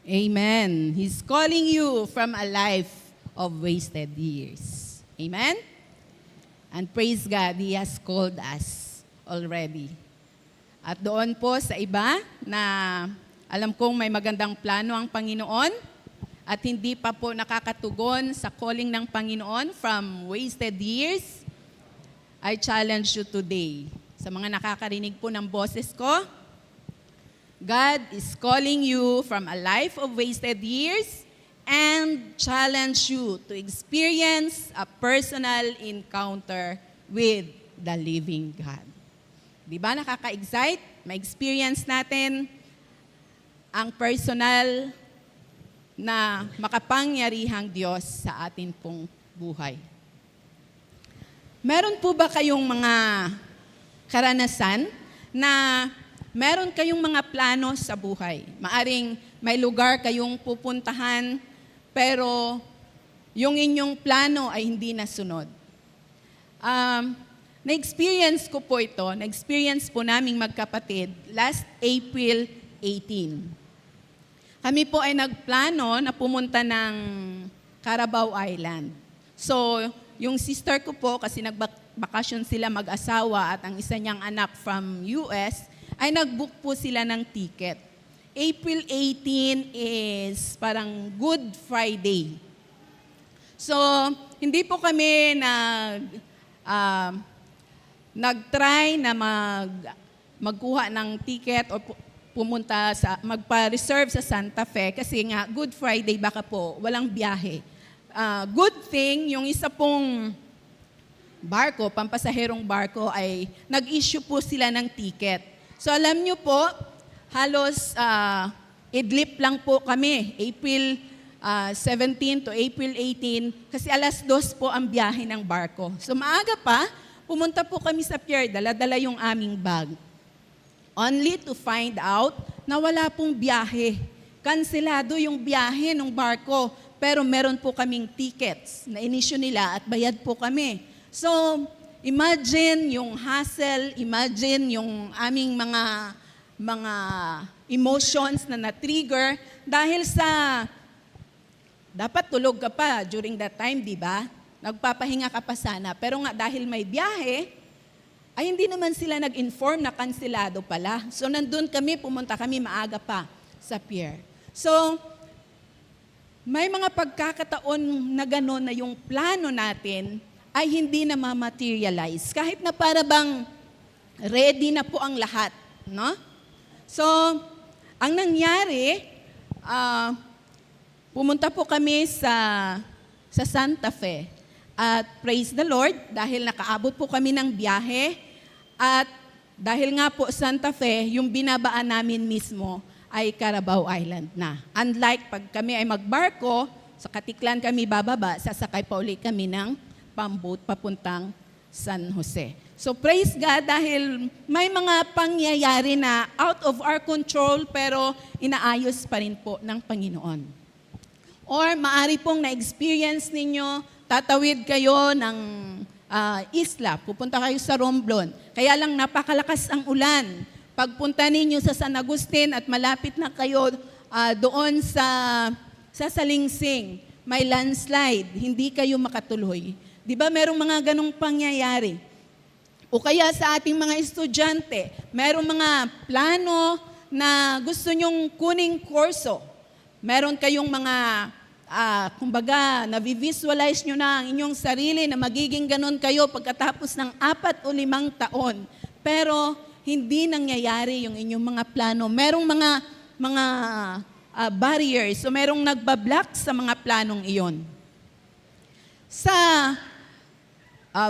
Amen. He's calling you from a life of wasted years. Amen? And praise God, He has called us already. At doon po sa iba na alam kong may magandang plano ang Panginoon at hindi pa po nakakatugon sa calling ng Panginoon from wasted years, I challenge you today. Sa mga nakakarinig po ng boses ko, God is calling you from a life of wasted years and challenge you to experience a personal encounter with the living God. Di ba nakaka-excite? Ma-experience natin ang personal na makapangyarihang Diyos sa atin pong buhay. Meron po ba kayong mga karanasan na meron kayong mga plano sa buhay? Maaring may lugar kayong pupuntahan, pero yung inyong plano ay hindi nasunod. Na-experience ko po ito, na-experience po naming magkapatid last April 18. Kami po ay nagplano na pumunta ng Carabao Island. So, yung sister ko po, kasi nagbakasyon sila mag-asawa at ang isa niyang anak from US, ay nag-book po sila ng ticket. April 18 is parang Good Friday. So, hindi po kami nag-try na magkuha ng ticket o pumunta magpa-reserve sa Santa Fe kasi nga Good Friday baka po walang biyahe. Good thing, yung isa pong barko, pampasaherong barko ay nag-issue po sila ng ticket. So alam nyo po, halos idlip lang po kami, April 17 to April 18, kasi alas 2 po ang biyahe ng barko. So maaga pa, pumunta po kami sa pier, dala-dala yung aming bag. Only to find out na wala pong biyahe. Kanselado yung biyahe ng barko, pero meron po kaming tickets na inisyu nila at bayad po kami. So, imagine yung hassle, imagine yung aming mga emotions na na-trigger dahil sa dapat tulog ka pa during that time, di ba? Nagpapahinga ka pa sana. Pero nga dahil may biyahe, ay hindi naman sila nag-inform na kanselado pala. So nandun kami, pumunta kami maaga pa sa pier. So, may mga pagkakataon na gano'n na yung plano natin ay hindi na ma-materialize. Kahit na para bang ready na po ang lahat. No? So, ang nangyari, pumunta po kami sa Santa Fe. At praise the Lord, dahil nakaabot po kami ng biyahe, at dahil nga po Santa Fe, yung binabaan namin mismo ay Carabao Island na. Unlike pag kami ay magbarko, sa Katiklan kami bababa, sasakay pa ulit kami ng pamboat papuntang San Jose. So praise God dahil may mga pangyayari na out of our control pero inaayos pa rin po ng Panginoon. Or maari pong na-experience ninyo, tatawid kayo ng isla, pupunta kayo sa Romblon. Kaya lang napakalakas ang ulan. Pagpunta ninyo sa San Agustin at malapit na kayo doon sa Salingsing, may landslide, hindi kayo makatuloy. Di ba merong mga ganong pangyayari? O kaya sa ating mga estudyante, merong mga plano na gusto nyong kuning kurso. Meron kayong mga kumbaga, na-visualize nyo na ang inyong sarili na magiging ganon kayo pagkatapos ng 4 o 5 taon. Pero, hindi nangyayari yung inyong mga plano. Merong mga barriers, so merong nagbablock sa mga planong iyon. Sa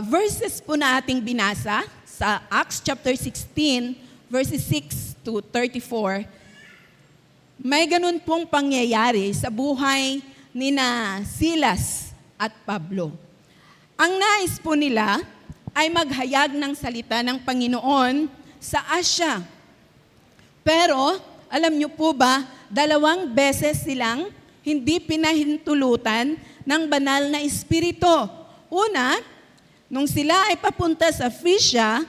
verses po na ating binasa, sa Acts chapter 16, verses 6 to 34, may ganun pong pangyayari sa buhay nina Silas at Pablo. Ang nais po nila ay maghayag ng salita ng Panginoon sa Asya. Pero, alam niyo po ba, 2 beses silang hindi pinahintulutan ng banal na espiritu. Una, nung sila ay papunta sa Phrygia,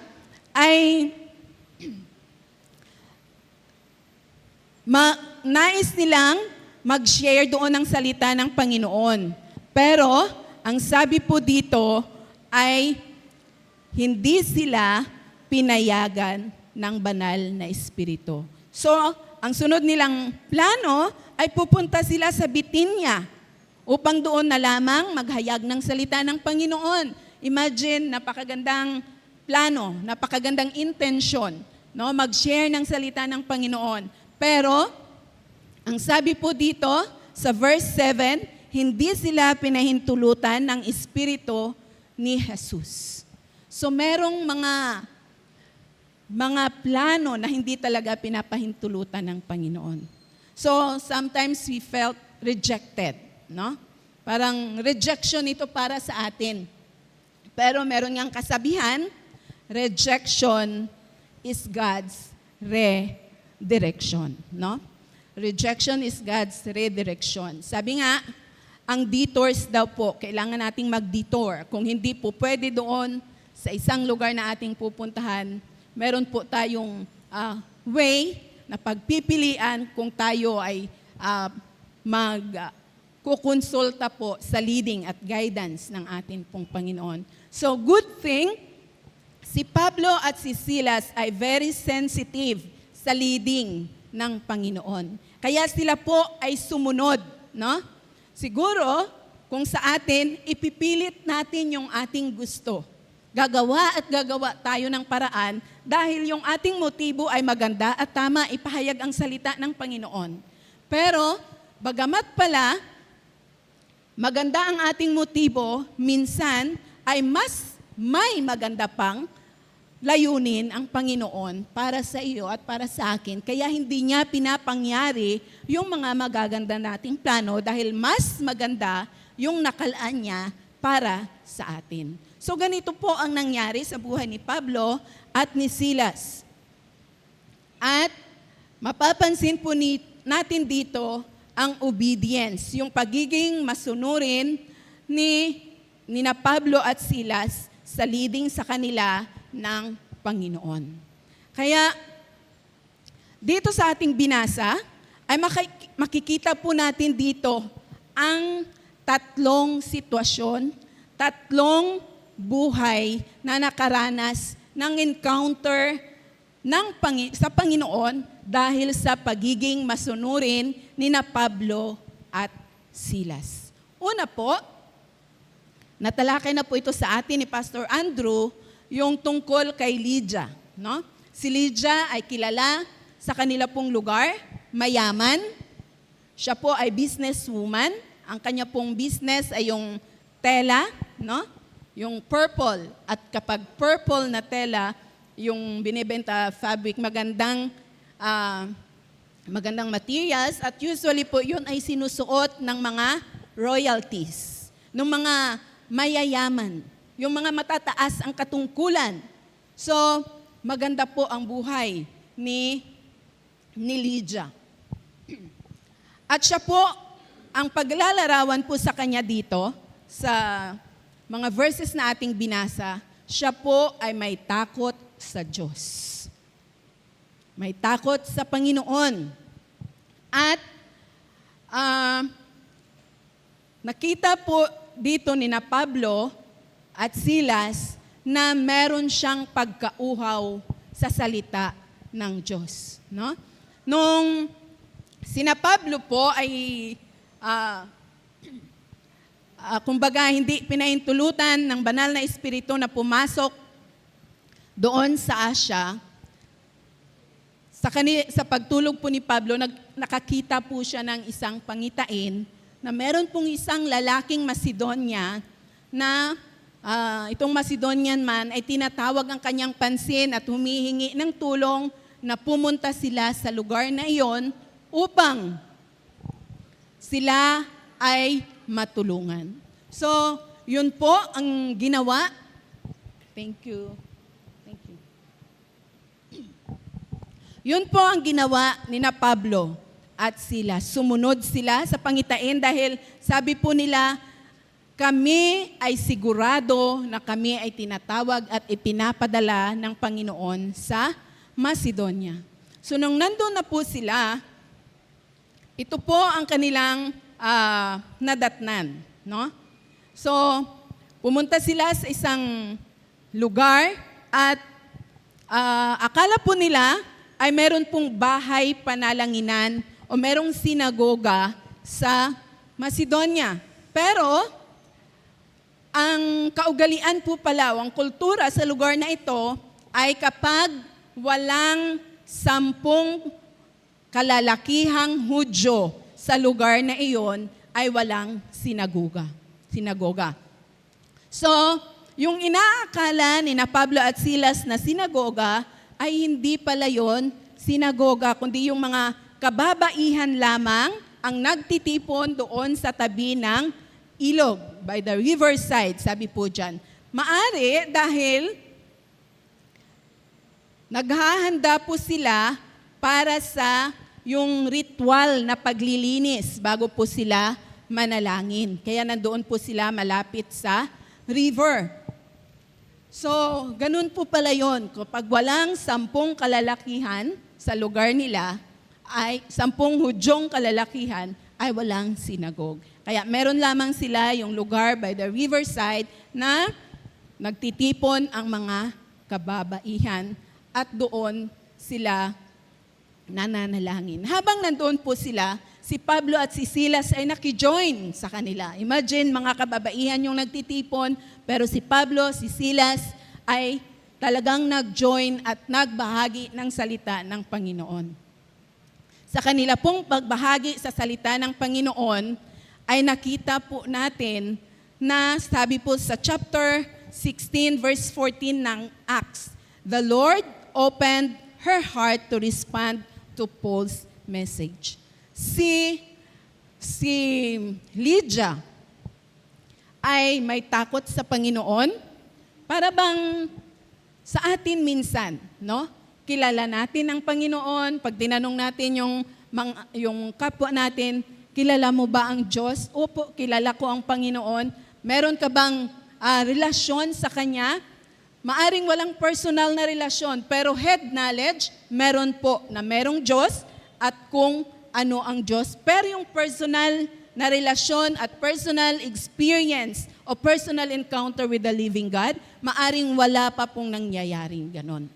ay nais nilang mag-share doon ng salita ng Panginoon. Pero, ang sabi po dito ay hindi sila pinayagan ng banal na espiritu. So, ang sunod nilang plano ay pupunta sila sa Bitinya upang doon na lamang maghayag ng salita ng Panginoon. Imagine, napakagandang plano, napakagandang intention, no? Mag-share ng salita ng Panginoon. Pero, ang sabi po dito sa verse 7, hindi sila pinahintulutan ng Espiritu ni Jesus. So merong mga plano na hindi talaga pinapahintulutan ng Panginoon. So sometimes we felt rejected, no? Parang rejection ito para sa atin. Pero meron ngang kasabihan, rejection is God's redirection, no? Rejection is God's redirection. Sabi nga, ang detours daw po, kailangan nating mag-detour. Kung hindi po pwede doon sa isang lugar na ating pupuntahan, meron po tayong way na pagpipilian kung tayo ay kukonsulta po sa leading at guidance ng ating pong Panginoon. So good thing, si Pablo at si Silas ay very sensitive sa leading ng Panginoon. Kaya sila po ay sumunod, no? Siguro, kung sa atin, ipipilit natin yung ating gusto. Gagawa tayo ng paraan dahil yung ating motibo ay maganda at tama, ipahayag ang salita ng Panginoon. Pero, bagamat pala, maganda ang ating motibo, minsan ay mas may maganda pang layunin ang Panginoon para sa iyo at para sa akin. Kaya hindi niya pinapangyari yung mga magaganda nating plano dahil mas maganda yung nakalaan niya para sa atin. So ganito po ang nangyari sa buhay ni Pablo at ni Silas. At mapapansin po natin dito ang obedience, yung pagiging masunurin ni Pablo at Silas sa leading sa kanila ng Panginoon. Kaya, dito sa ating binasa, ay makikita po natin dito ang tatlong sitwasyon, tatlong buhay na nakaranas ng encounter sa Panginoon dahil sa pagiging masunurin ni Pablo at Silas. Una po, natalakay na po ito sa atin ni Pastor Andrew, yung tungkol kay Lydia, no? Si Lydia ay kilala sa kanila pong lugar, mayaman. Siya po ay businesswoman. Ang kanya pong business ay yung tela, no? Yung purple. At kapag purple na tela, yung binibenta fabric, magandang materials at usually po yun ay sinusuot ng mga royalties, ng mga mayayaman. Yung mga matataas ang katungkulan. So, maganda po ang buhay ni Lydia. At siya po, ang paglalarawan po sa kanya dito, sa mga verses na ating binasa, siya po ay may takot sa Diyos. May takot sa Panginoon. At nakita po dito ni Pablo at Silas na meron siyang pagkauhaw sa salita ng Diyos. No? Nung sina Pablo po ay, kumbaga, hindi pinahintulutan ng banal na espiritu na pumasok doon sa Asya, sa pagtulog po ni Pablo, nakakita po siya ng isang pangitain na meron pong isang lalaking Macedonia na itong Macedonian man ay tinatawag ang kanyang pansin at humihingi ng tulong na pumunta sila sa lugar na iyon upang sila ay matulungan. So, yun po ang ginawa. Thank you. Yun po ang ginawa ni Pablo at Silas. Sumunod sila sa pangitain dahil sabi po nila, kami ay sigurado na kami ay tinatawag at ipinapadala ng Panginoon sa Macedonia. So nung nandun na po sila, ito po ang kanilang nadatnan. No? So, pumunta sila sa isang lugar at akala po nila ay meron pong bahay panalanginan o merong sinagoga sa Macedonia. Pero, ang kaugalian po pala, ang kultura sa lugar na ito ay kapag walang 10 kalalakihang Hudyo sa lugar na iyon, ay walang sinagoga. So, yung inaakala ni na Pablo at Silas na sinagoga ay hindi pala yon sinagoga, kundi yung mga kababaihan lamang ang nagtitipon doon sa tabi ng ilog, by the riverside, sabi po dyan. Maari dahil naghahanda po sila para sa yung ritual na paglilinis bago po sila manalangin. Kaya nandoon po sila malapit sa river. So, ganun po pala yun. Kapag walang 10 kalalakihan sa lugar nila, ay 10 Hudyong kalalakihan, ay walang sinagog. Kaya meron lamang sila yung lugar by the riverside na nagtitipon ang mga kababaihan at doon sila nananalangin. Habang nandoon po sila, si Pablo at si Silas ay nakijoin sa kanila. Imagine, mga kababaihan yung nagtitipon, pero si Pablo, si Silas ay talagang nag-join at nagbahagi ng salita ng Panginoon. Sa kanila pong pagbahagi sa salita ng Panginoon, ay nakita po natin na sabi po sa chapter 16 verse 14 ng Acts, the Lord opened her heart to respond to Paul's message. Si Lydia ay may takot sa Panginoon, para bang sa atin minsan, no? Kilala natin ang Panginoon, pag tinanong natin yung kapwa natin, kilala mo ba ang Diyos? Opo, kilala ko ang Panginoon. Meron ka bang relasyon sa Kanya? Maaring walang personal na relasyon, pero head knowledge, meron po na merong Diyos at kung ano ang Diyos. Pero yung personal na relasyon at personal experience o personal encounter with the living God, maaring wala pa pong nangyayaring ganon.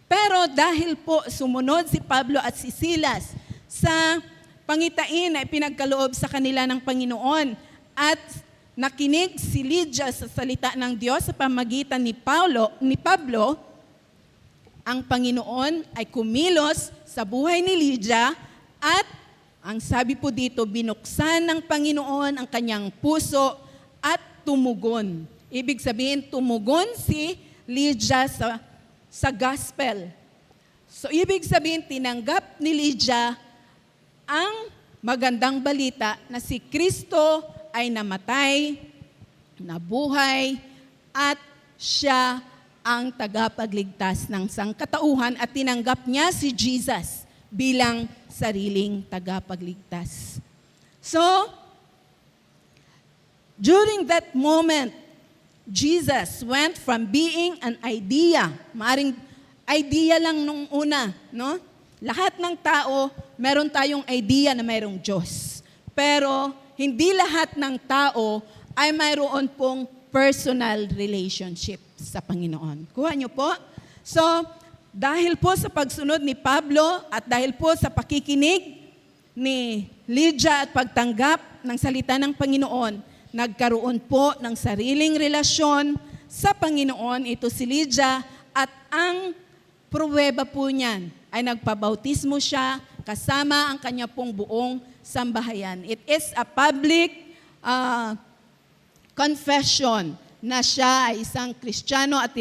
Pero dahil po sumunod si Pablo at si Silas sa pangitain na ipinagkaloob sa kanila ng Panginoon at nakinig si Lydia sa salita ng Diyos sa pamagitan ni Pablo, ang Panginoon ay kumilos sa buhay ni Lydia at ang sabi po dito, binuksan ng Panginoon ang kanyang puso at tumugon. Ibig sabihin, tumugon si Lydia sa gospel. So ibig sabihin, tinanggap ni Lydia ang magandang balita na si Kristo ay namatay, nabuhay, at siya ang tagapagligtas ng sangkatauhan at tinanggap niya si Jesus bilang sariling tagapagligtas. So, during that moment, Jesus went from being an idea, maaring idea lang nung una, no? Lahat ng tao, meron tayong idea na mayroong Diyos. Pero hindi lahat ng tao ay mayroon pong personal relationship sa Panginoon. Kuha niyo po? So, dahil po sa pagsunod ni Pablo at dahil po sa pakikinig ni Lydia at pagtanggap ng salita ng Panginoon, nagkaroon po ng sariling relasyon sa Panginoon. Ito si Lydia at ang pruweba po niyan ay nagpabautismo siya kasama ang kanya pong buong sambahayan. It is a public confession na siya ay isang Kristiyano at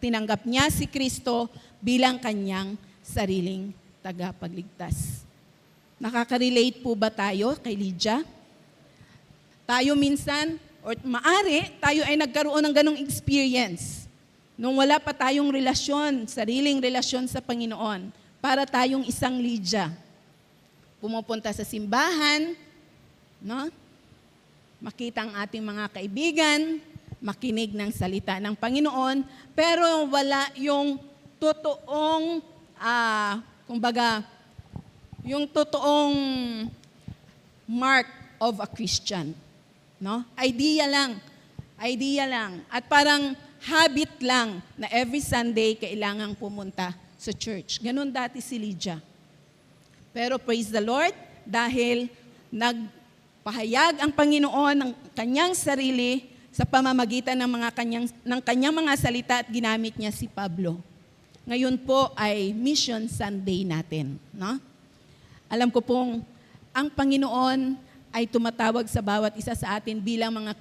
tinanggap niya si Kristo bilang kanyang sariling tagapagligtas. Nakaka-relate po ba tayo kay Lydia? Tayo minsan, or maari, tayo ay nagkaroon ng ganong experience nung wala pa tayong relasyon, sariling relasyon sa Panginoon, para tayong isang Lydia. Pumupunta sa simbahan, no? Makita ang ating mga kaibigan, makinig ng salita ng Panginoon, pero wala yung totoong, kumbaga, yung totoong mark of a Christian. No? Idea lang. At parang habit lang na every Sunday kailangang pumunta sa church. Ganun dati si Lydia. Pero praise the Lord, dahil nagpahayag ang Panginoon ng kanyang sarili sa pamamagitan ng kanyang mga salita at ginamit niya si Pablo. Ngayon po ay Mission Sunday natin. No? Alam ko pong ang Panginoon ay tumatawag sa bawat isa sa atin bilang mga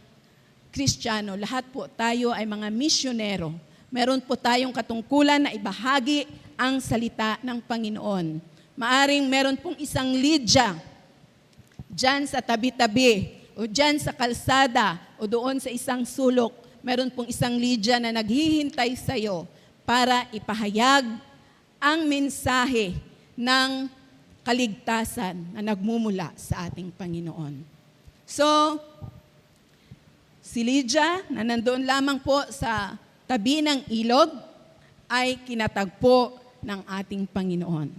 Kristiyano. Lahat po tayo ay mga misyonero. Meron po tayong katungkulan na ibahagi ang salita ng Panginoon. Maaring meron pong isang Lydia dyan sa tabi-tabi o dyan sa kalsada o doon sa isang sulok. Meron pong isang Lydia na naghihintay sa iyo para ipahayag ang mensahe ng kaligtasan na nagmumula sa ating Panginoon. So, si Lydia na nandoon lamang po sa tabi ng ilog ay kinatagpo ng ating Panginoon.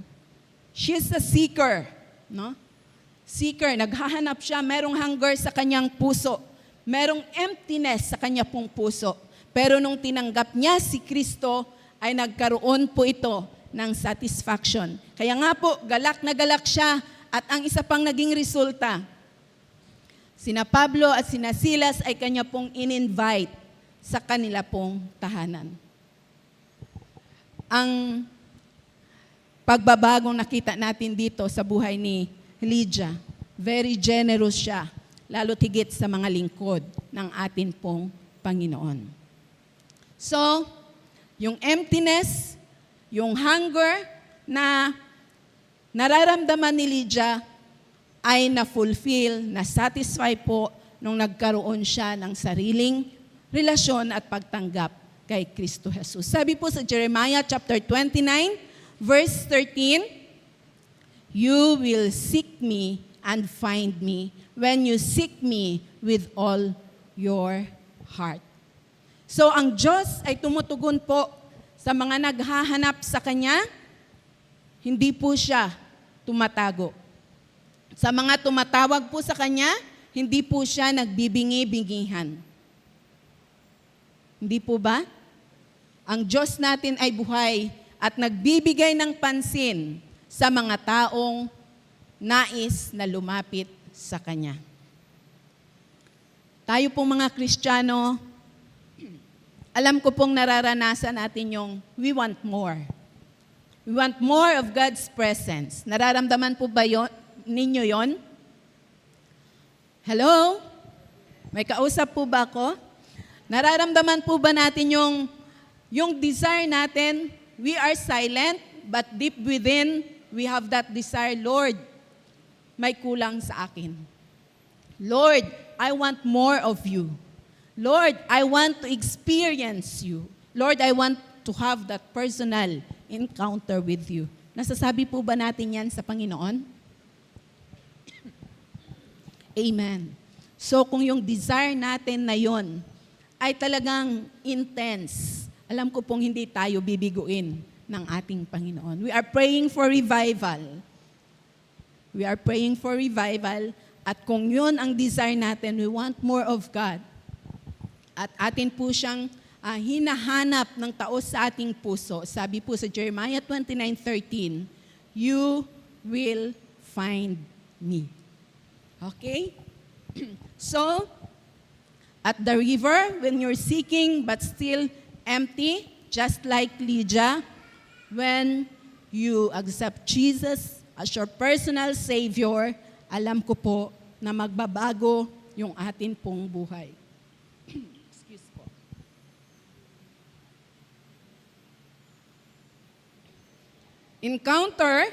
She's a seeker, no? Seeker, naghahanap siya, merong hunger sa kanyang puso, merong emptiness sa kanya pong puso. Pero nung tinanggap niya si Kristo, ay nagkaroon po ito ng satisfaction. Kaya nga po, galak na galak siya at ang isa pang naging resulta, sina Pablo at sina Silas ay kanya pong in-invite sa kanila pong tahanan. Ang pagbabagong nakita natin dito sa buhay ni Lydia, very generous siya, lalo tigit sa mga lingkod ng atin pong Panginoon. So, yung emptiness, yung hunger na nararamdaman ni Lydia ay na-fulfill, na-satisfy po nung nagkaroon siya ng sariling relasyon at pagtanggap kay Kristo Jesus. Sabi po sa Jeremiah chapter 29, verse 13, "You will seek me and find me when you seek me with all your heart." So ang Diyos ay tumutugon po sa mga naghahanap sa Kanya, hindi po siya tumatago. Sa mga tumatawag po sa Kanya, hindi po siya nagbibingi-bingihan. Hindi po ba? Ang Diyos natin ay buhay at nagbibigay ng pansin sa mga taong nais na lumapit sa Kanya. Tayo pong mga Kristiyano, alam ko pong nararanasan natin yung we want more. We want more of God's presence. Nararamdaman po ba ninyo yon? Hello? May kausap po ba ako? Nararamdaman po ba natin yung desire natin? We are silent, but deep within, we have that desire, Lord, may kulang sa akin. Lord, I want more of you. Lord, I want to experience you. Lord, I want to have that personal encounter with you. Nasasabi po ba natin yan sa Panginoon? Amen. So kung yung desire natin na yon ay talagang intense, alam ko pong hindi tayo bibiguin ng ating Panginoon. We are praying for revival. We are praying for revival. At kung yun ang desire natin, we want more of God. At atin po siyang hinahanap ng taos sa ating puso. Sabi po sa Jeremiah 29:13, "You will find me." Okay? So, at the river, when you're seeking but still empty, just like Lydia, when you accept Jesus as your personal Savior, alam ko po na magbabago yung atin pong buhay. Excuse po. Encounter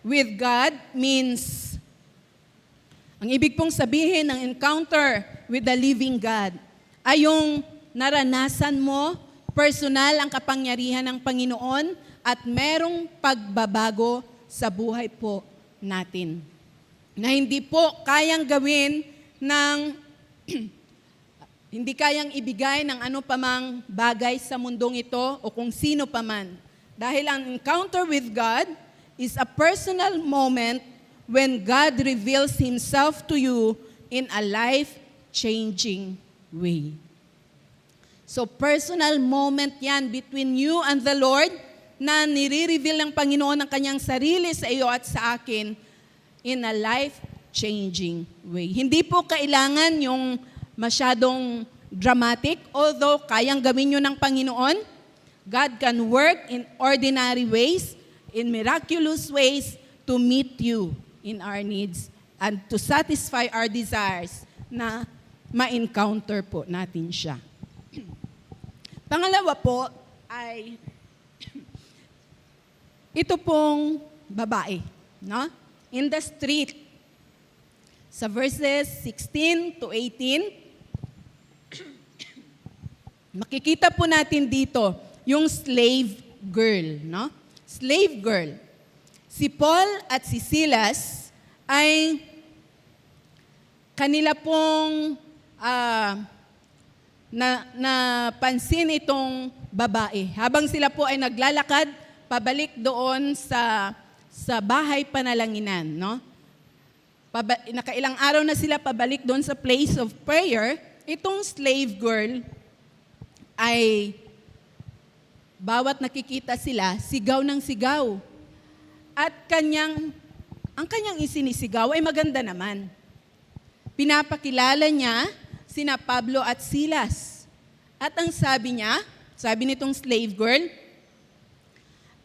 with God means, ang ibig pong sabihin ng encounter with the living God ay yung naranasan mo personal ang kapangyarihan ng Panginoon at merong pagbabago sa buhay po natin. Na hindi po kayang gawin ng, hindi kayang ibigay ng ano pamang bagay sa mundong ito o kung sino paman. Dahil ang encounter with God is a personal moment when God reveals Himself to you in a life-changing way. So personal moment yan between you and the Lord na nire-reveal ng Panginoon ang kanyang sarili sa iyo at sa akin in a life-changing way. Hindi po kailangan yung masyadong dramatic, although kayang gawin yun ng Panginoon. God can work in ordinary ways, in miraculous ways, to meet you in our needs and to satisfy our desires na ma-encounter po natin siya. Pangalawa po ay ito pong babae, no? In the street, sa verses 16 to 18, makikita po natin dito yung slave girl, no? Slave girl. Si Paul at si Silas ay kanila pong napansin itong babae. Habang sila po ay naglalakad pabalik doon sa bahay panalanginan, no? Nakailang araw na sila pabalik doon sa place of prayer, itong slave girl ay bawat nakikita sila, sigaw ng sigaw. At ang kanyang isinisigaw ay maganda naman. Pinapakilala niya sina Pablo at Silas. At ang sabi niya, sabi nitong slave girl,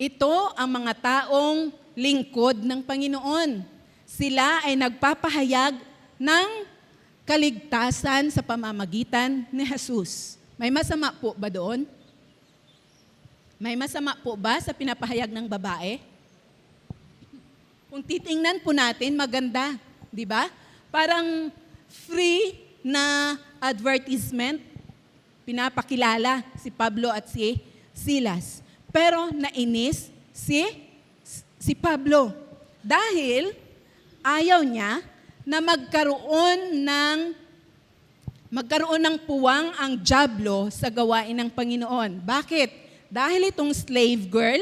ito ang mga taong lingkod ng Panginoon. Sila ay nagpapahayag ng kaligtasan sa pamamagitan ni Jesus. May masama po ba doon? May masama po ba sa pinapahayag ng babae? Kung titingnan po natin, maganda, di ba? Parang free na advertisement, pinapakilala si Pablo at si Silas. Pero nainis si Pablo dahil ayaw niya na magkaroon ng puwang ang dyablo sa gawain ng Panginoon. Bakit? Dahil itong slave girl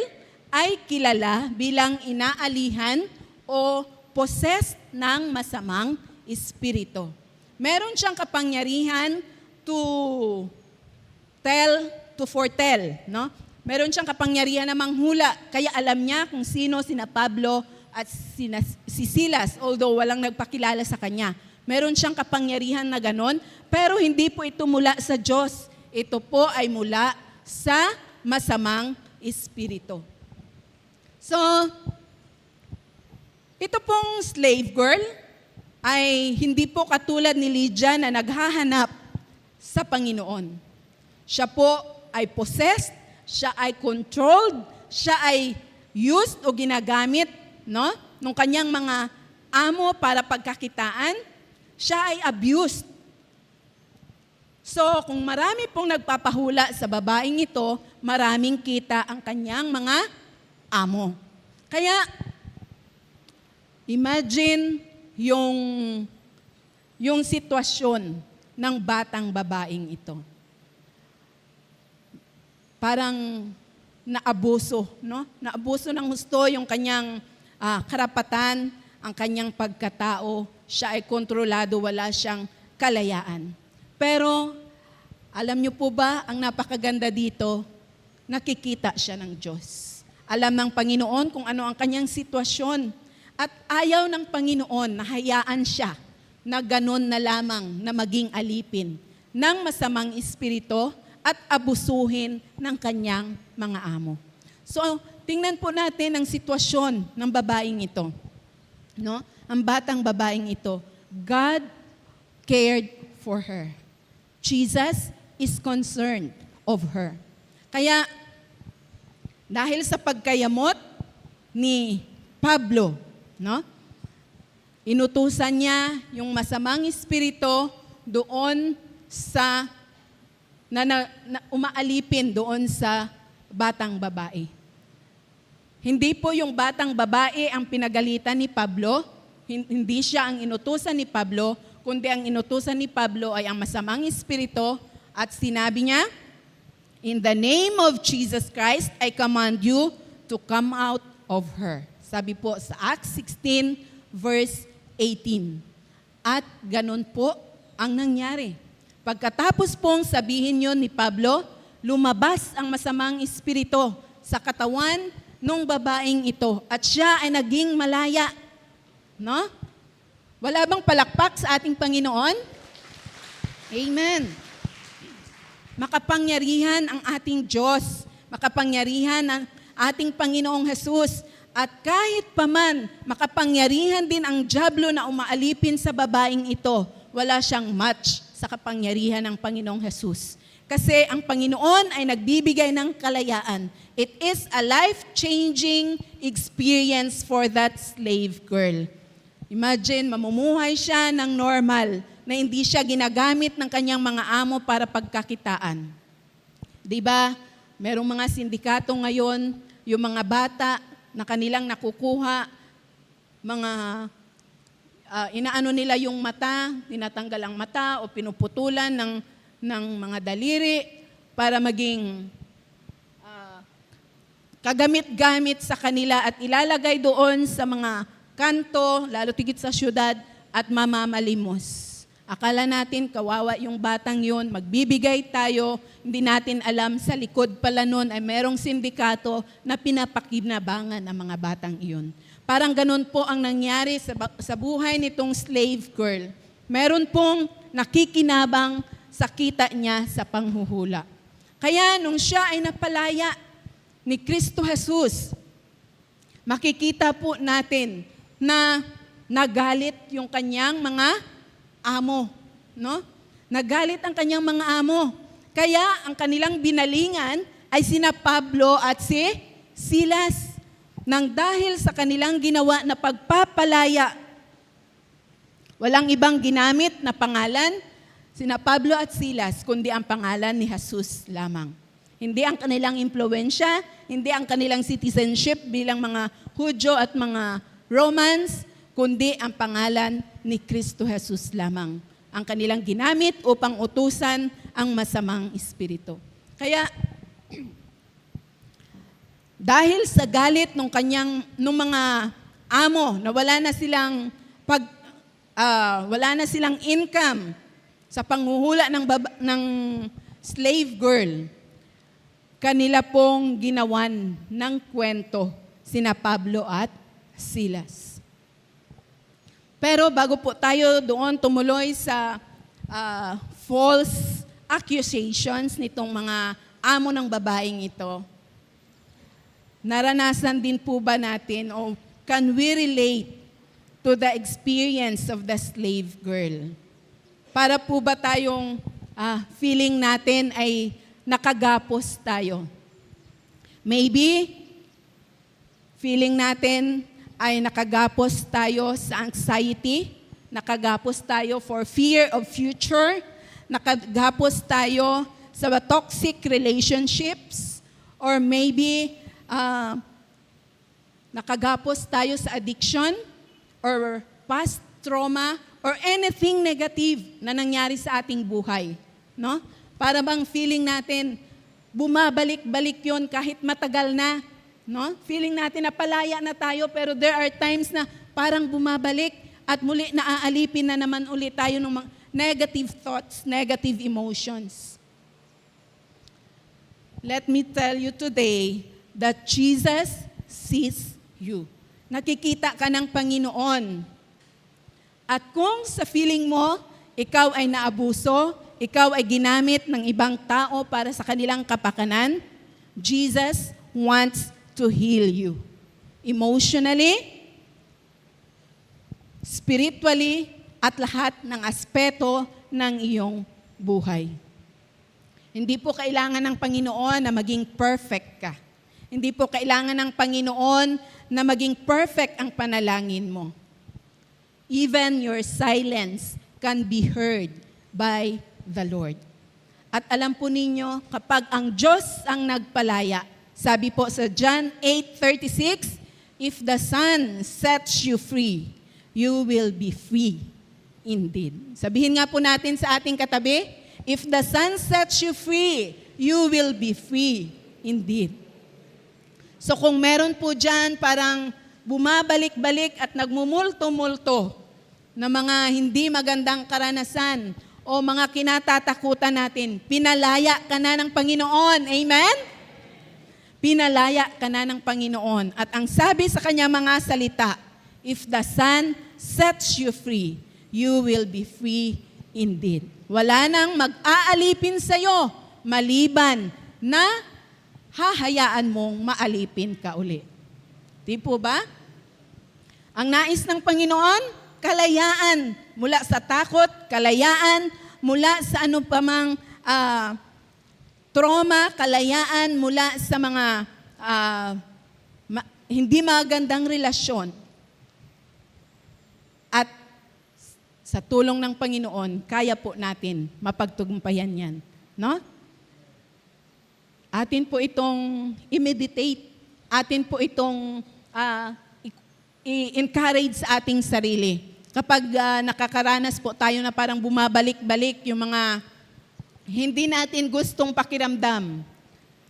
ay kilala bilang inaalihan o possessed ng masamang espiritu. Meron siyang kapangyarihan to foretell, no? Meron siyang kapangyarihan na manghula, kaya alam niya kung sina Pablo at si Silas, although walang nagpakilala sa kanya. Meron siyang kapangyarihan na ganon, pero hindi po ito mula sa Diyos. Ito po ay mula sa masamang espiritu. So, ito pong slave girl ay hindi po katulad ni Lydia na naghahanap sa Panginoon. Siya po ay possessed, siya ay controlled, siya ay used o ginagamit, no, nung kanyang mga amo para pagkakitaan, siya ay abused. So, kung marami pong nagpapahula sa babaeng ito, maraming kita ang kanyang mga amo. Kaya, imagine yung sitwasyon ng batang babaeng ito. Parang naabuso, no? Naabuso ng husto yung kanyang karapatan, ang kanyang pagkatao. Siya ay kontrolado, wala siyang kalayaan. Pero, alam niyo po ba, ang napakaganda dito, nakikita siya ng Diyos. Alam ng Panginoon kung ano ang kanyang sitwasyon. At ayaw ng Panginoon na hayaan siya na ganon na lamang na maging alipin ng masamang espiritu at abusuhin ng kanyang mga amo. So, tingnan po natin ang sitwasyon ng babaeng ito. No? Ang batang babaeng ito. God cared for her. Jesus is concerned of her. Kaya, dahil sa pagkayamot ni Pablo, no? Inutusan niya yung masamang espiritu doon sa umaalipin doon sa batang babae. Hindi po yung batang babae ang pinagalitan ni Pablo, hindi siya ang inutusan ni Pablo, kundi ang inutusan ni Pablo ay ang masamang espiritu at sinabi niya, in the name of Jesus Christ, I command you to come out of her. Sabi po sa Acts 16 verse 18. At ganun po ang nangyari. Pagkatapos pong sabihin yon ni Pablo, lumabas ang masamang espiritu sa katawan ng babaeng ito at siya ay naging malaya. No? Wala bang palakpak sa ating Panginoon? Amen. Makapangyarihan ang ating Diyos. Makapangyarihan ang ating Panginoong Jesus. At kahit paman, makapangyarihan din ang dyablo na umaalipin sa babaeng ito, wala siyang match sa kapangyarihan ng Panginoong Jesus. Kasi ang Panginoon ay nagbibigay ng kalayaan. It is a life-changing experience for that slave girl. Imagine, mamumuhay siya ng normal, na hindi siya ginagamit ng kanyang mga amo para pagkakitaan. Diba? Merong mga sindikato ngayon, yung mga bata na kanilang nakukuha, mga inaano nila yung mata, tinatanggal ang mata o pinuputulan ng mga daliri para maging kagamit-gamit sa kanila at ilalagay doon sa mga kanto, lalo tigit sa syudad at mamamalimos. Akala natin kawawa yung batang yun, magbibigay tayo, hindi natin alam sa likod pala nun ay merong sindikato na pinapakinabangan ang mga batang iyon. Parang ganun po ang nangyari sa buhay nitong slave girl. Meron pong nakikinabang sa kita niya sa panghuhula. Kaya nung siya ay napalaya ni Kristo Jesus, makikita po natin na nagalit yung kanyang mga amo, no? Nagalit ang kanyang mga amo. Kaya ang kanilang binalingan ay sina Pablo at si Silas. Nang dahil sa kanilang ginawa na pagpapalaya, walang ibang ginamit na pangalan sina Pablo at Silas, kundi ang pangalan ni Jesus lamang. Hindi ang kanilang impluwensya, hindi ang kanilang citizenship bilang mga Hudyo at mga Romans, kundi ang pangalan ni Kristo Jesus lamang. Ang kanilang ginamit upang utusan ang masamang espiritu. Kaya, dahil sa galit ng mga amo na wala na silang income sa panghuhula ng slave girl, kanila pong ginawan ng kwento sina Pablo at Silas. Pero bago po tayo doon tumuloy sa false accusations nitong mga amo ng babaeng ito, naranasan din po ba natin o can we relate to the experience of the slave girl? Para po ba tayong feeling natin ay nakagapos tayo? Maybe, feeling natin ay nakagapos tayo sa anxiety, nakagapos tayo for fear of future, nakagapos tayo sa toxic relationships, or maybe nakagapos tayo sa addiction, or past trauma, or anything negative na nangyari sa ating buhay. No? Para bang feeling natin, bumabalik-balik yon kahit matagal na. No? Feeling natin na palaya na tayo, pero there are times na parang bumabalik at muli naaalipin na naman ulit tayo ng mga negative thoughts, negative emotions. Let me tell you today that Jesus sees you. Nakikita ka ng Panginoon. At kung sa feeling mo, ikaw ay naabuso, ikaw ay ginamit ng ibang tao para sa kanilang kapakanan, Jesus wants to heal you. Emotionally, spiritually, at lahat ng aspeto ng iyong buhay. Hindi po kailangan ng Panginoon na maging perfect ka. Hindi po kailangan ng Panginoon na maging perfect ang panalangin mo. Even your silence can be heard by the Lord. At alam po ninyo, kapag ang Diyos ang nagpalaya, sabi po sa John 8:36, if the Son sets you free, you will be free indeed. Sabihin nga po natin sa ating katabi, if the Son sets you free, you will be free indeed. So kung meron po dyan parang bumabalik-balik at nagmumulto-multo na mga hindi magandang karanasan o mga kinatatakutan natin, pinalaya ka na ng Panginoon. Amen? Pinalaya ka na ng Panginoon. At ang sabi sa kanya mga salita, if the Son sets you free, you will be free indeed. Wala nang mag-aalipin sa'yo, maliban na hahayaan mong maalipin ka uli. Di po ba? Ang nais ng Panginoon, kalayaan mula sa takot, kalayaan mula sa ano pa mang trauma, kalayaan mula sa mga hindi magandang relasyon. At sa tulong ng Panginoon, kaya po natin mapagtagumpayan yan. No? Atin po itong i-meditate. Atin po itong i-encourage sa ating sarili. Kapag nakakaranas po tayo na parang bumabalik-balik yung mga hindi natin gustong pakiramdam,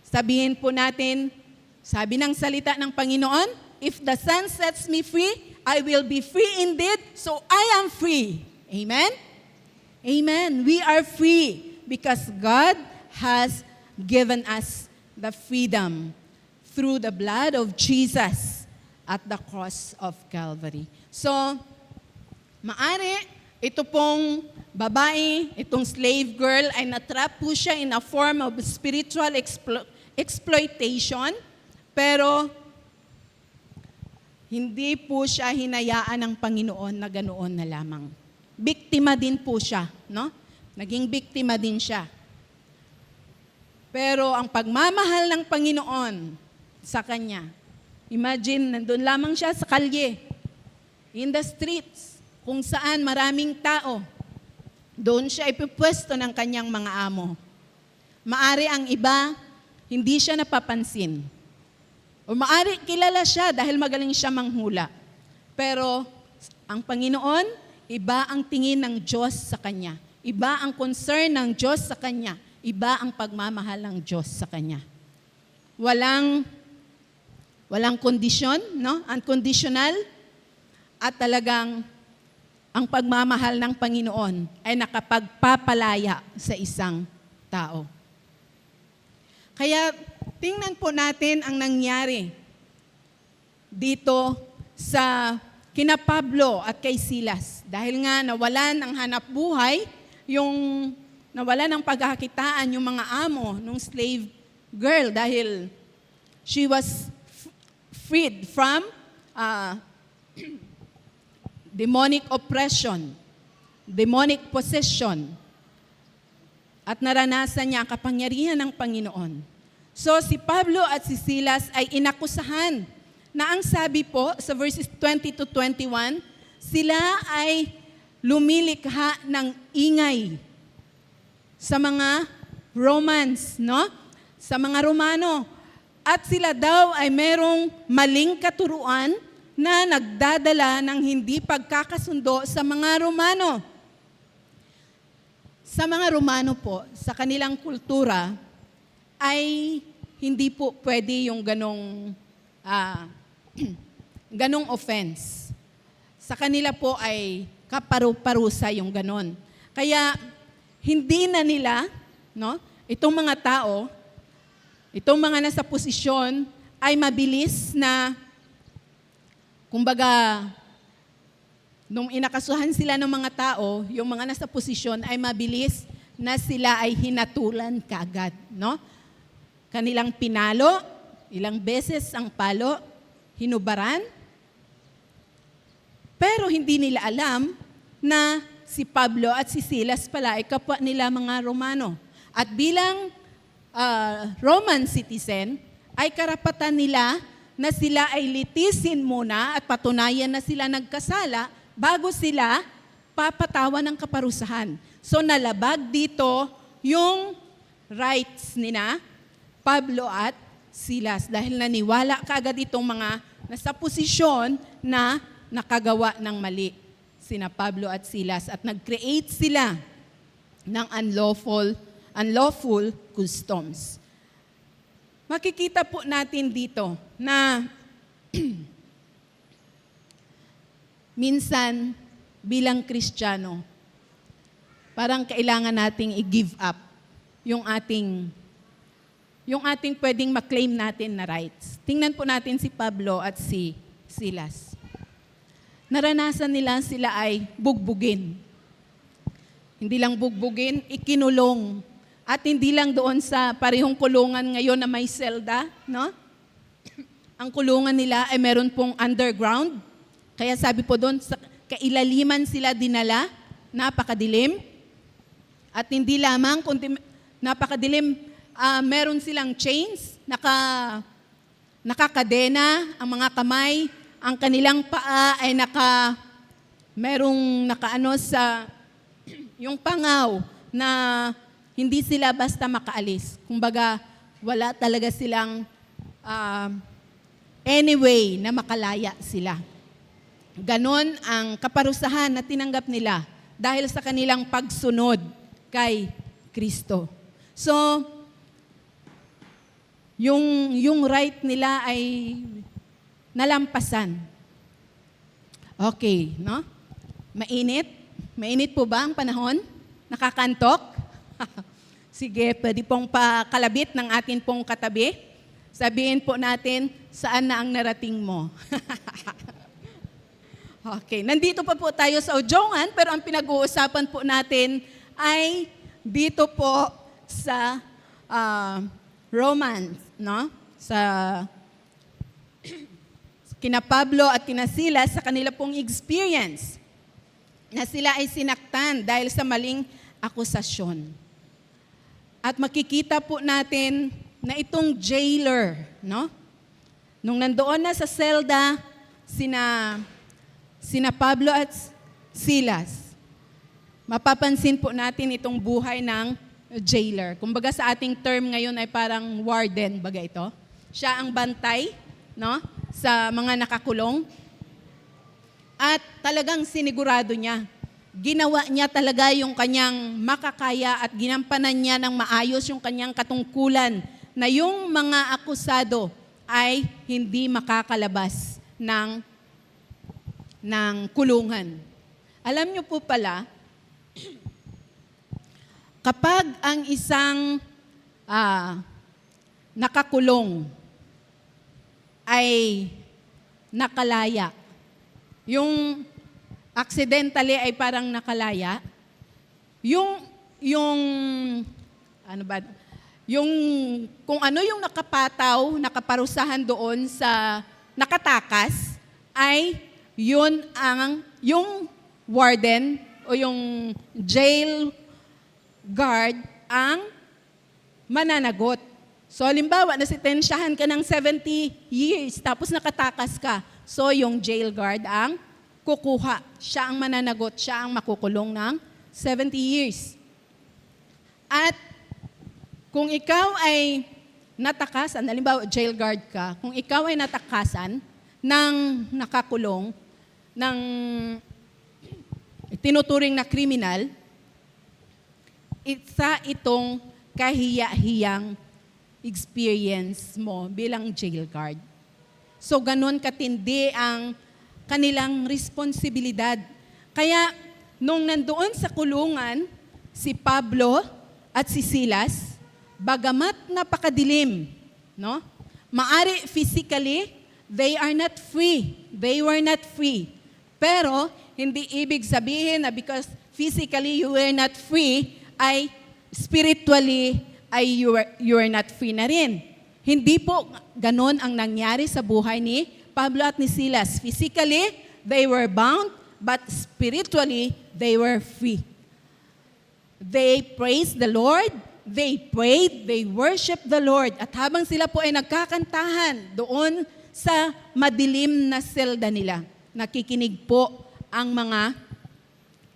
sabihin po natin, sabi ng salita ng Panginoon, if the Son sets me free, I will be free indeed, so I am free. Amen? Amen. We are free because God has given us the freedom through the blood of Jesus at the cross of Calvary. So, maari, ito pong babae, itong slave girl, ay natrap po siya in a form of spiritual exploitation, pero hindi po siya hinayaan ng Panginoon na ganoon na lamang. Biktima din po siya, no? Naging biktima din siya. Pero ang pagmamahal ng Panginoon sa kanya, imagine, nandun lamang siya sa kalye, in the streets, kung saan maraming tao, doon siya ipupwesto ng kanyang mga amo. Maari ang iba, hindi siya napapansin. O maari kilala siya dahil magaling siya manghula. Pero ang Panginoon, iba ang tingin ng Diyos sa kanya. Iba ang concern ng Diyos sa kanya. Iba ang pagmamahal ng Diyos sa kanya. Walang kondisyon, no? Unconditional. At talagang ang pagmamahal ng Panginoon ay nakapagpapalaya sa isang tao. Kaya tingnan po natin ang nangyari dito sa kina Pablo at kay Silas. Dahil nga nawalan ng hanap buhay, nawalan ng pagkakakitaan yung mga amo ng slave girl dahil she was freed from demonic oppression, demonic possession, at naranasan niya ang kapangyarihan ng Panginoon. So si Pablo at si Silas ay inakusahan na ang sabi po sa verses 20 to 21, sila ay lumilikha ng ingay sa mga Romans, no? Sa mga Romano. At sila daw ay merong maling katuruan na nagdadala ng hindi pagkakasundo sa mga Romano. Sa mga Romano po, sa kanilang kultura, ay hindi po pwede yung ganong offense. Sa kanila po ay kaparu-parusa yung ganon. Kaya hindi na nila, no, itong mga tao, itong mga nasa posisyon ay mabilis na kumbaga, nung inakasuhan sila ng mga tao, yung mga nasa posisyon ay mabilis na sila ay hinatulan kaagad, no? Kanilang pinalo, ilang beses ang palo, hinubaran. Pero hindi nila alam na si Pablo at si Silas pala ay kapwa nila mga Romano. At bilang Roman citizen, ay karapatan nila na sila ay litisin muna at patunayan na sila nagkasala bago sila papatawan ng kaparusahan. So nalabag dito yung rights nina Pablo at Silas dahil naniwala kaagad itong mga nasa posisyon na nakagawa ng mali sina Pablo at Silas at nag-create sila ng unlawful customs. Makikita po natin dito na minsan bilang Kristiyano, parang kailangan nating i-give up yung ating pwedeng maklaim natin na rights. Tingnan po natin si Pablo at si Silas. Naranasan nila sila ay bugbugin. Hindi lang bugbugin, ikinulong. At hindi lang doon sa parehong kulungan ngayon na may selda, no? Ang kulungan nila ay meron pong underground. Kaya sabi po doon, sa kailaliman sila dinala, napakadilim. At hindi lamang, kundi napakadilim, meron silang chains, nakakadena ang mga kamay, ang kanilang paa ay merong nakaano sa yung pangaw na hindi sila basta makaalis. Kumbaga, wala talaga silang anyway na makalaya sila. Ganon ang kaparusahan na tinanggap nila dahil sa kanilang pagsunod kay Kristo. So, yung right nila ay nalampasan. Okay, no? Mainit? Mainit po ba ang panahon? Nakakantok? Sige, pwede pong pakalabit ng atin pong katabi. Sabihin po natin, saan na ang narating mo? Okay, nandito pa po tayo sa Ujungan, pero ang pinag-uusapan po natin ay dito po sa Romans, no? Sa kina Pablo at kina Silas sa kanila pong experience na sila ay sinaktan dahil sa maling akusasyon. At makikita po natin na itong jailer, no? Nung nandoon na sa selda, sina Pablo at Silas, mapapansin po natin itong buhay ng jailer. Kumbaga sa ating term ngayon ay parang warden, baga ito. Siya ang bantay, no? Sa mga nakakulong. At talagang sinigurado niya. Ginawa niya talaga yung kanyang makakaya at ginampanan niya ng maayos yung kanyang katungkulan na yung mga akusado ay hindi makakalabas ng kulungan. Alam niyo po pala, kapag ang isang nakakulong ay nakalaya, yung accidentally ay parang nakalaya, yung kung ano yung nakaparusahan doon sa nakatakas, ay yung warden o yung jail guard ang mananagot. So, halimbawa, nasitensyahan ka ng 70 years, tapos nakatakas ka. So, yung jail guard ang kukuha. Siya ang mananagot, siya ang makukulong ng 70 years. At kung ikaw ay natakasan, halimbawa, jail guard ka, kung ikaw ay natakasan ng nakakulong, ng tinuturing na kriminal, isa itong kahiya-hiyang experience mo bilang jail guard. So, ganun katindi ang kanilang responsibilidad. Kaya, nung nandoon sa kulungan, si Pablo at si Silas, bagamat napakadilim, no? Maari physically, they are not free. They were not free. Pero, hindi ibig sabihin na because physically you were not free, ay spiritually ay you are not free na rin. Hindi po ganon ang nangyari sa buhay ni Pablo at ni Silas. Physically, they were bound, but spiritually, they were free. They praised the Lord, they prayed, they worshiped the Lord. At habang sila po ay nagkakantahan doon sa madilim na selda nila, nakikinig po ang mga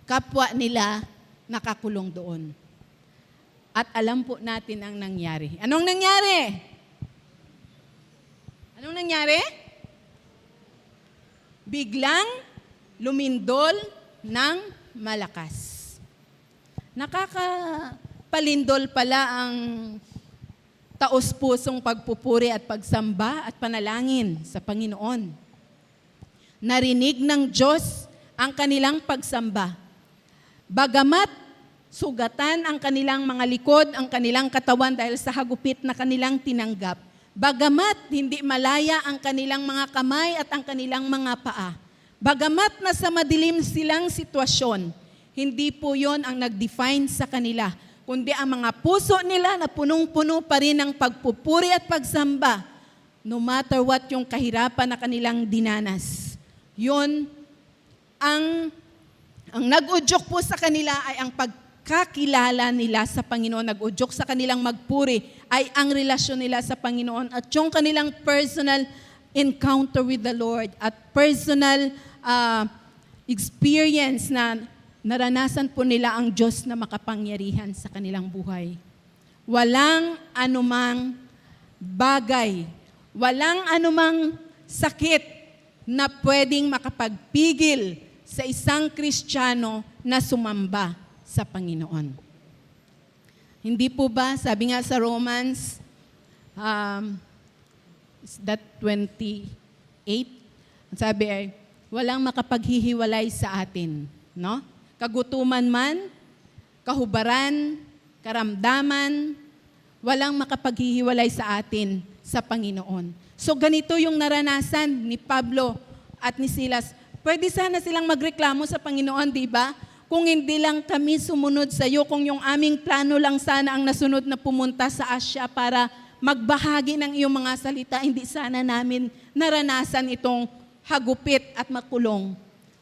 kapwa nila nakakulong doon. At alam po natin ang nangyari. Anong nangyari? Anong nangyari? Biglang lumindol ng malakas. Nakakapalindol pala ang taos-pusong pagpupuri at pagsamba at panalangin sa Panginoon. Narinig ng Diyos ang kanilang pagsamba. Bagamat sugatan ang kanilang mga likod, ang kanilang katawan dahil sa hagupit na kanilang tinanggap. Bagamat hindi malaya ang kanilang mga kamay at ang kanilang mga paa. Bagamat nasa madilim silang sitwasyon, hindi po yon ang nag-define sa kanila, kundi ang mga puso nila na punong-puno pa rin ng pagpupuri at pagsamba, no matter what yung kahirapan na kanilang dinanas. Yun, ang nag-udyok po sa kanila ay ang pagkakilala nila sa Panginoon. Nag-udyok sa kanilang magpuri ay ang relasyon nila sa Panginoon at yung kanilang personal encounter with the Lord at personal experience na naranasan po nila ang Diyos na makapangyarihan sa kanilang buhay. Walang anumang bagay, walang anumang sakit na pwedeng makapagpigil sa isang Kristiyano na sumamba sa Panginoon. Hindi po ba, sabi nga sa Romans, is that 28? Sabi ay, walang makapaghihiwalay sa atin, no? Kagutuman man, kahubaran, karamdaman, walang makapaghihiwalay sa atin sa Panginoon. So ganito yung naranasan ni Pablo at ni Silas. Pwede sana silang magreklamo sa Panginoon, di ba? Kung hindi lang kami sumunod sa iyo, kung yung aming plano lang sana ang nasunod na pumunta sa Asya para magbahagi ng iyong mga salita, hindi sana namin naranasan itong hagupit at makulong.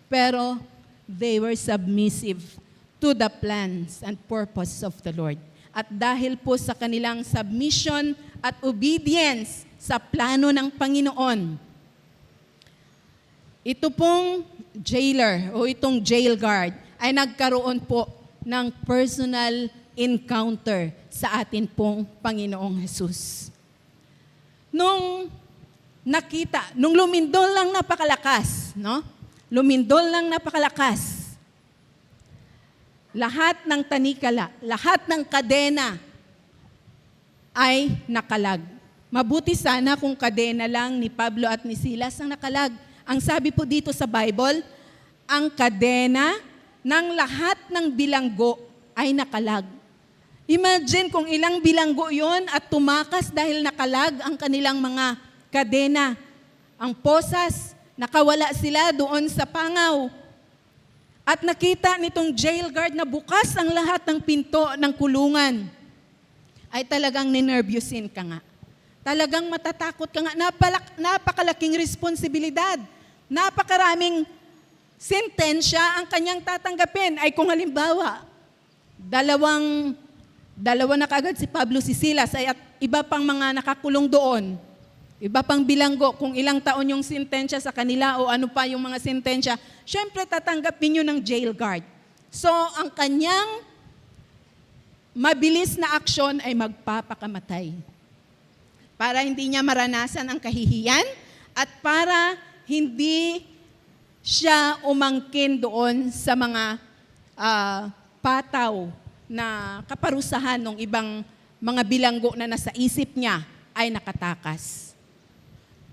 Pero they were submissive to the plans and purpose of the Lord. At dahil po sa kanilang submission at obedience sa plano ng Panginoon, ito pong jailer o itong jail guard ay nagkaroon po ng personal encounter sa atin pong Panginoong Jesus. Nung lumindol lang napakalakas, no? Lumindol lang napakalakas. Lahat ng tanikala, lahat ng kadena ay nakalag. Mabuti sana kung kadena lang ni Pablo at ni Silas ang nakalag. Ang sabi po dito sa Bible, ang kadena ng lahat ng bilanggo ay nakalag. Imagine kung ilang bilanggo yon at tumakas dahil nakalag ang kanilang mga kadena. Ang posas, nakawala sila doon sa pangaw. At nakita nitong jail guard na bukas ang lahat ng pinto ng kulungan. Ay talagang ninervyusin ka nga. Talagang matatakot ka nga. Napakalaking responsibilidad. Napakaraming sentensya ang kanyang tatanggapin. Ay kung halimbawa, dalawa na kaagad si Pablo, si Silas, at iba pang mga nakakulong doon. Iba pang bilanggo, kung ilang taon yung sentensya sa kanila o ano pa yung mga sentensya, syempre tatanggapin nyo ng jail guard. So, ang kanyang mabilis na aksyon ay magpapakamatay. Para hindi niya maranasan ang kahihiyan at para hindi siya umangkin doon sa mga pataw na kaparusahan ng ibang mga bilanggo na nasa isip niya ay nakatakas.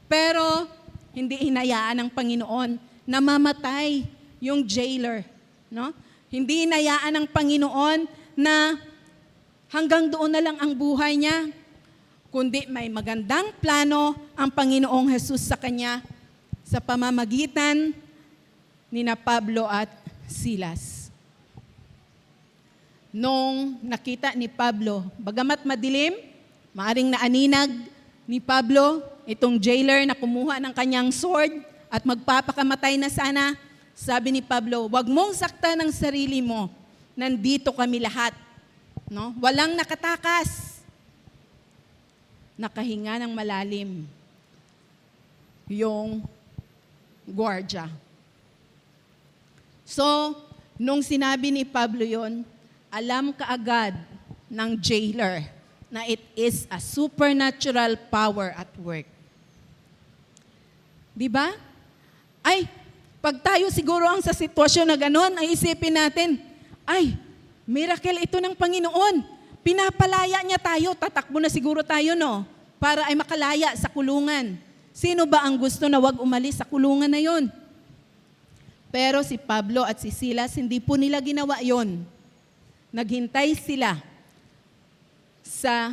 Pero hindi hinayaan ng Panginoon na mamatay yung jailer, no? Hindi hinayaan ng Panginoon na hanggang doon na lang ang buhay niya, kundi may magandang plano ang Panginoong Jesus sa kanya sa pamamagitan ni Pablo at Silas. Nung nakita ni Pablo, bagamat madilim, maaring naaninag ni Pablo, itong jailer na kumuha ng kanyang sword at magpapakamatay na sana, sabi ni Pablo, wag mong saktan ang sarili mo, nandito kami lahat. No? Walang nakatakas. Nakahinga ng malalim yung gwardiya. So, nung sinabi ni Pablo yon, alam kaagad ng jailer na it is a supernatural power at work. Di ba? Ay, pag tayo siguro ang sa sitwasyon na gano'n, ay isipin natin, ay, miracle ito ng Panginoon. Pinapalaya niya tayo, tatakbo na siguro tayo, no? Para ay makalaya sa kulungan. Sino ba ang gusto na wag umalis sa kulungan na yon? Pero si Pablo at si Silas, hindi po nila ginawa yon. Naghintay sila sa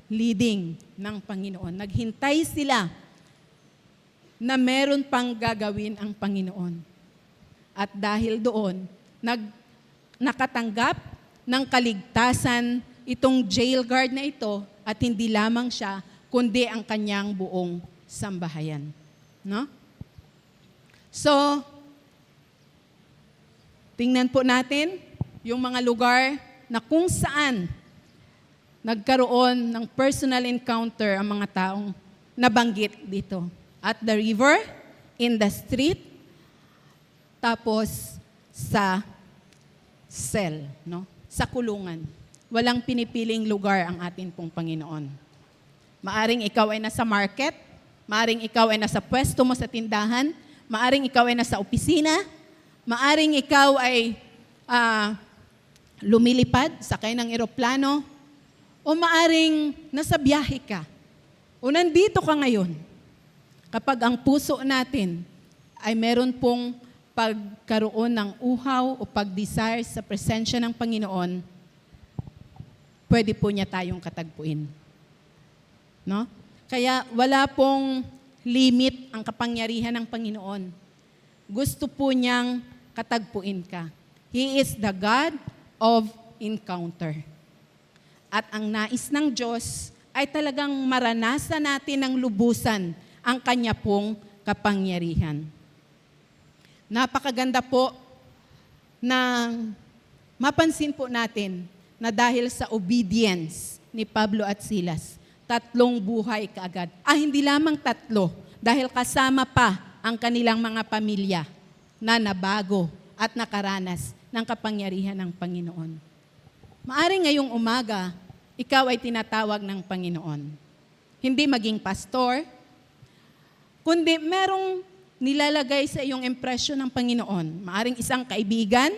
leading ng Panginoon. Naghintay sila na meron pang gagawin ang Panginoon. At dahil doon, nakatanggap ng kaligtasan itong jail guard na ito at hindi lamang siya, kundi ang kanyang buong sambahayan. No? So, tingnan po natin yung mga lugar na kung saan nagkaroon ng personal encounter ang mga taong nabanggit dito. At the river, in the street, tapos sa cell, no? Sa kulungan. Walang pinipiling lugar ang atin pong Panginoon. Maaring ikaw ay nasa market, maaring ikaw ay nasa pwesto mo sa tindahan, maaring ikaw ay nasa opisina, maaring ikaw ay lumilipad, sakay ng eroplano, o maaring nasa biyahe ka, o nandito ka ngayon. Kapag ang puso natin ay meron pong pagkaroon ng uhaw o pag-desire sa presensya ng Panginoon, pwede po niya tayong katagpuin. No? Kaya wala pong limit ang kapangyarihan ng Panginoon. Gusto po niyang katagpuin ka. He is the God of encounter. At ang nais ng Diyos ay talagang maranasan natin ng lubusan ang Kanya pong kapangyarihan. Napakaganda po na mapansin po natin na dahil sa obedience ni Pablo at Silas, 3 buhay kaagad. Hindi lamang 3, dahil kasama pa ang kanilang mga pamilya na nabago at nakaranas ng kapangyarihan ng Panginoon. Maaring ngayong umaga, ikaw ay tinatawag ng Panginoon. Hindi maging pastor, kundi merong nilalagay sa iyong impresyon ng Panginoon. Maaring isang kaibigan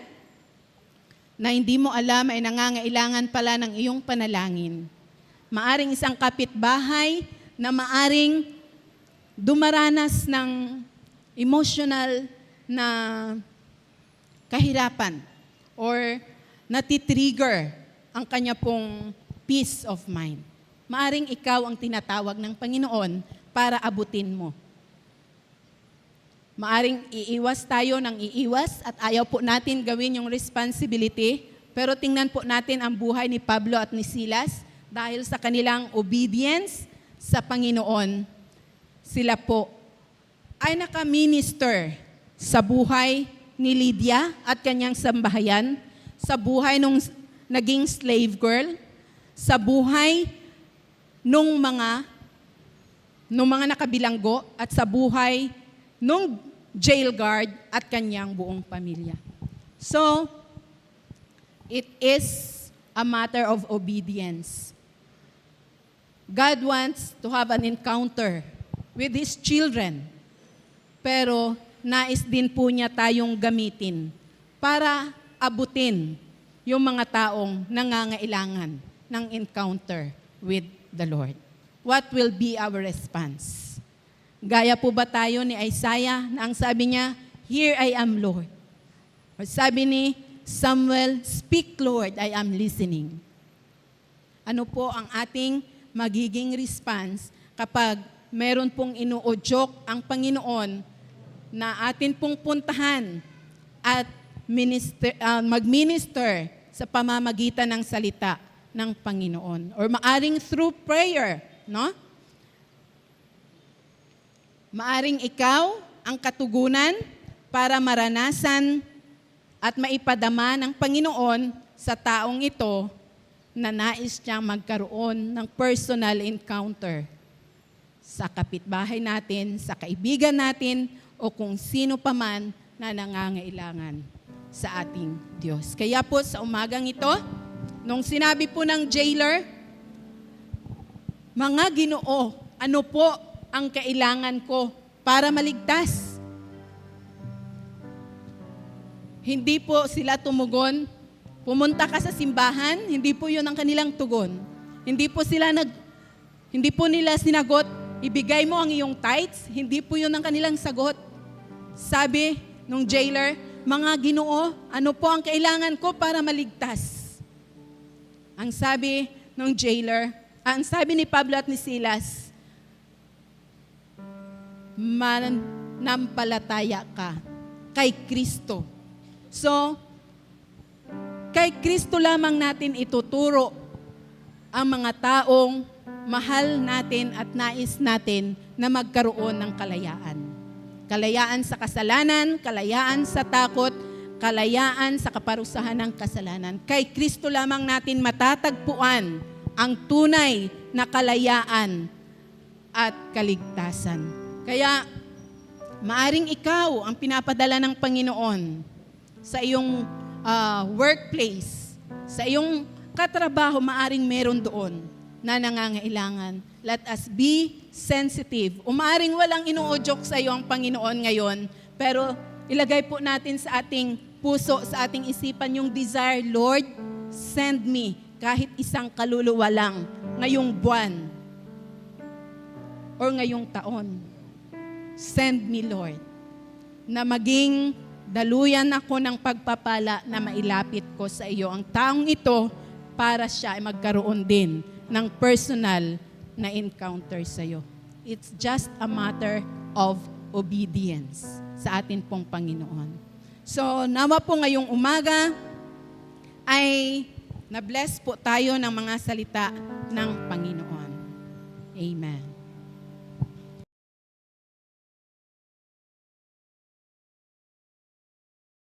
na hindi mo alam ay nangangailangan pala ng iyong panalangin. Maaring isang kapitbahay na maaring dumaranas ng emotional na kahirapan or natitrigger ang kanya pong peace of mind. Maaring ikaw ang tinatawag ng Panginoon para abutin mo. Maaring iiwas tayo ng iiwas at ayaw po natin gawin yung responsibility, pero tingnan po natin ang buhay ni Pablo at ni Silas dahil sa kanilang obedience sa Panginoon, sila po ay naka-minister sa buhay ni Lydia at kanyang sambahayan, sa buhay nung naging slave girl, sa buhay nung mga nakabilanggo at sa buhay nung jail guard at kanyang buong pamilya. So, it is a matter of obedience. God wants to have an encounter with His children, pero nais din po niya tayong gamitin para abutin yung mga taong nangangailangan ng encounter with the Lord. What will be our response? Gaya po ba tayo ni Isaiah na ang sabi niya, "Here I am, Lord." O sabi ni Samuel, "Speak, Lord, I am listening." Ano po ang ating magiging response kapag meron pong inuudyok ang Panginoon na atin pong puntahan at mag-minister sa pamamagitan ng salita ng Panginoon? Or maaring through prayer, no? Maaring ikaw ang katugunan para maranasan at maipadama ng Panginoon sa taong ito na nais niyang magkaroon ng personal encounter sa kapitbahay natin, sa kaibigan natin, o kung sino pa man na nangangailangan sa ating Diyos. Kaya po sa umagang ito, nung sinabi po ng jailer, "Mga Ginoo, ano po ang kailangan ko para maligtas?" Hindi po sila tumugon, "Pumunta ka sa simbahan." Hindi po yun ang kanilang tugon. Hindi po nila sinagot, "Ibigay mo ang iyong tithes." Hindi po yun ang kanilang sagot. Sabi nung jailer, mga Ginoo, ano po ang kailangan ko para maligtas? Ang sabi ng jailer, ang sabi ni Pablo at ni Silas, mananampalataya ka kay Kristo. So, kay Kristo lamang natin ituturo ang mga taong mahal natin at nais natin na magkaroon ng kalayaan. Kalayaan sa kasalanan, kalayaan sa takot, kalayaan sa kaparusahan ng kasalanan. Kay Kristo lamang natin matatagpuan ang tunay na kalayaan at kaligtasan. Kaya, maaring ikaw ang pinapadala ng Panginoon sa iyong workplace, sa iyong katrabaho, maaring meron doon na nangangailangan. Let us be sensitive. Maaring walang inuudyok sa iyo ang Panginoon ngayon, pero ilagay po natin sa ating puso, sa ating isipan yung desire, Lord, send me kahit isang kaluluwa lang ngayong buwan or ngayong taon. Send me, Lord, na maging daluyan ako ng pagpapala na mailapit ko sa iyo ang taong ito para siya ay magkaroon din ng personal na encounter sa iyo. It's just a matter of obedience sa atin pong Panginoon. So, nawa po ngayong umaga ay na-bless po tayo ng mga salita ng Panginoon. Amen.